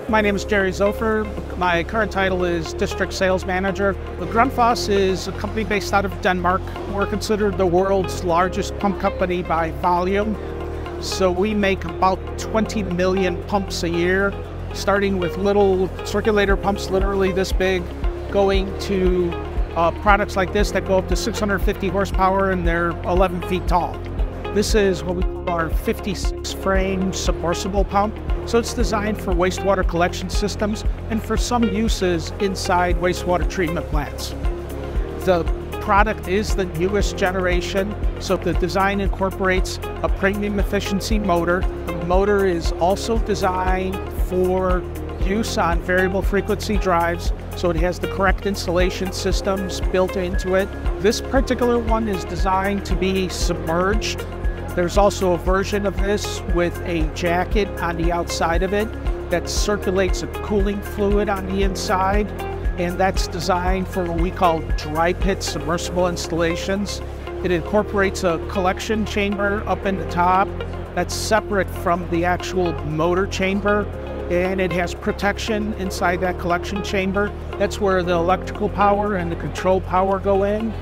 My name is Jerry Zofer. My current title is District Sales Manager. Grundfos is a company based out of Denmark. We're considered the world's largest pump company by volume. So we make about 20 million pumps a year, starting with little circulator pumps literally this big, going to products like this that go up to 650 horsepower and they're 11 feet tall. This is what we call our 56 frame submersible pump. So it's designed for wastewater collection systems and for some uses inside wastewater treatment plants. The product is the newest generation, so the design incorporates a premium efficiency motor. The motor is also designed for use on variable frequency drives, so it has the correct installation systems built into it. This particular one is designed to be submerged. There's also a version of this with a jacket on the outside of it that circulates a cooling fluid on the inside, and that's designed for what we call dry pit submersible installations. It incorporates a collection chamber up in the top that's separate from the actual motor chamber, and it has protection inside that collection chamber. That's where the electrical power and the control power go in.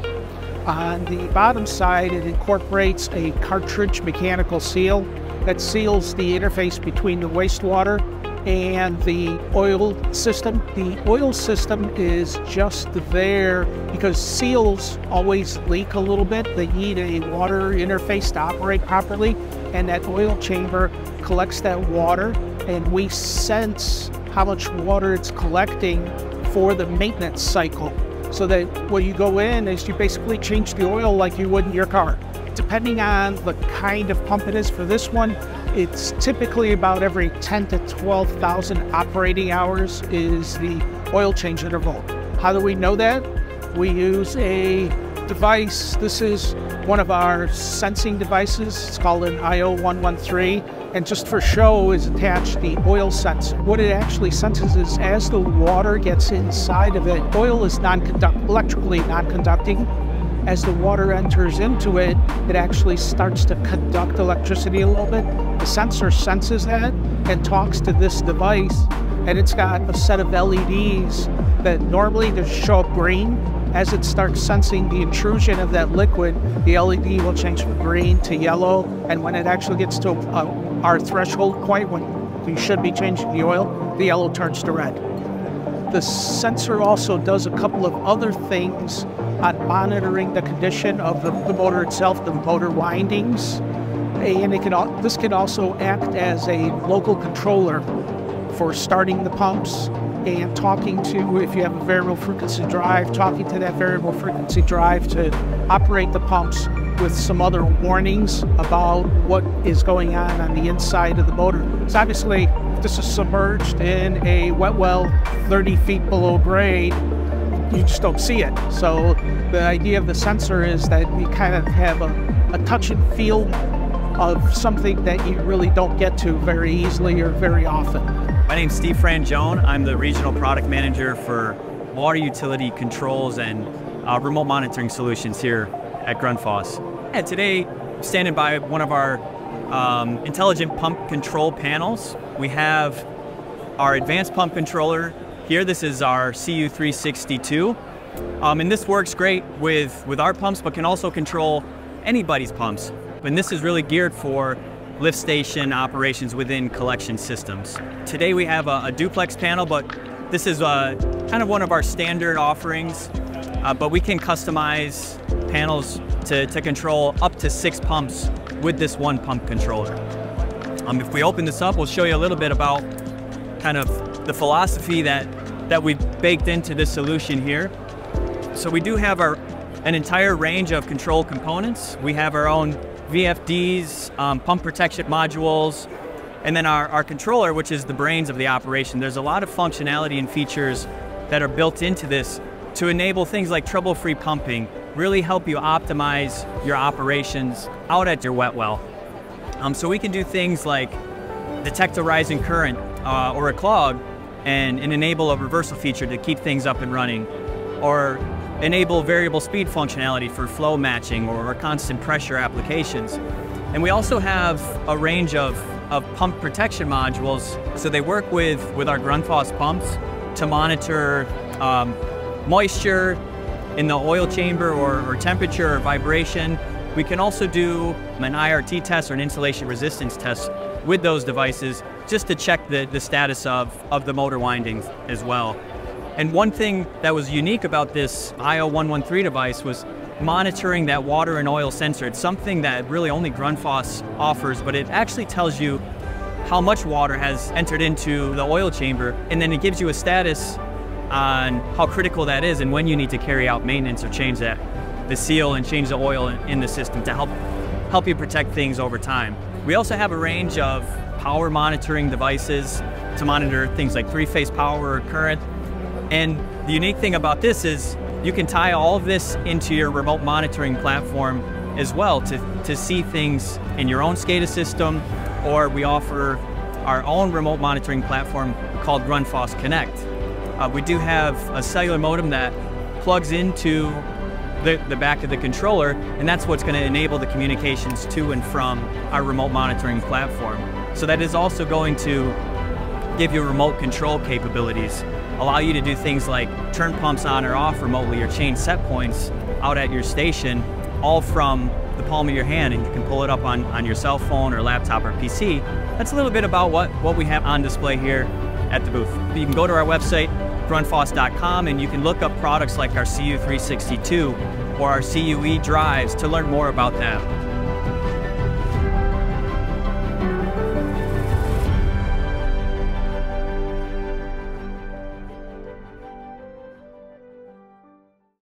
On the bottom side, it incorporates a cartridge mechanical seal that seals the interface between the wastewater and the oil system. The oil system is just there because seals always leak a little bit. They need a water interface to operate properly, and that oil chamber collects that water, and we sense how much water it's collecting for the maintenance cycle. So that when you go in is you basically change the oil like you would in your car. Depending on the kind of pump it is, for this one, it's typically about every 10 to 12,000 operating hours is the oil change interval. How do we know that? We use a device. This is one of our sensing devices. It's called an IO113. And just for show is attached the oil sensor. What it actually senses is as the water gets inside of it, oil is electrically non-conducting. As the water enters into it, it actually starts to conduct electricity a little bit. The sensor senses that and talks to this device, and it's got a set of LEDs that normally just show up green. As it starts sensing the intrusion of that liquid, the LED will change from green to yellow, and when it actually gets to our threshold point, when we should be changing the oil, the yellow turns to red. The sensor also does a couple of other things on monitoring the condition of the motor itself, the motor windings, and this can also act as a local controller for starting the pumps and talking to, if you have a variable frequency drive, talking to that variable frequency drive to operate the pumps with some other warnings about what is going on the inside of the motor. So obviously, if this is submerged in a wet well 30 feet below grade, you just don't see it. So the idea of the sensor is that you kind of have a touch and feel of something that you really don't get to very easily or very often. My name's Steve Frangione. I'm the Regional Product Manager for Water Utility Controls and Remote Monitoring Solutions here at Grundfos. And today, I'm standing by one of our intelligent pump control panels. We have our advanced pump controller here. This is our CU362. And this works great with our pumps, but can also control anybody's pumps. And this is really geared for lift station operations within collection systems. Today we have a duplex panel, but this is kind of one of our standard offerings, but we can customize panels to control up to 6 pumps with this one pump controller. If we open this up, we'll show you a little bit about kind of the philosophy that we've baked into this solution here. So we do have an entire range of control components. We have our own VFDs, pump protection modules, and then our controller, which is the brains of the operation. There's a lot of functionality and features that are built into this to enable things like trouble-free pumping, really help you optimize your operations out at your wet well. So we can do things like detect a rising current or a clog and enable a reversal feature to keep things up and running, or enable variable speed functionality for flow matching or constant pressure applications. And we also have a range of pump protection modules. So they work with our Grundfos pumps to monitor moisture in the oil chamber or temperature or vibration. We can also do an IRT test or an insulation resistance test with those devices just to check the status of the motor windings as well. And one thing that was unique about this IO113 device was monitoring that water and oil sensor. It's something that really only Grundfos offers, but it actually tells you how much water has entered into the oil chamber, and then it gives you a status on how critical that is and when you need to carry out maintenance or change the seal and change the oil in the system to help you protect things over time. We also have a range of power monitoring devices to monitor things like three-phase power or current. And the unique thing about this is you can tie all of this into your remote monitoring platform as well to see things in your own SCADA system, or we offer our own remote monitoring platform called Grundfos Connect. We do have a cellular modem that plugs into the back of the controller, and that's what's going to enable the communications to and from our remote monitoring platform. So that is also going to give you remote control capabilities, allow you to do things like turn pumps on or off remotely or change set points out at your station, all from the palm of your hand, and you can pull it up on your cell phone or laptop or PC. That's a little bit about what we have on display here at the booth. You can go to our website, grundfos.com, and you can look up products like our CU362 or our CUE drives to learn more about that.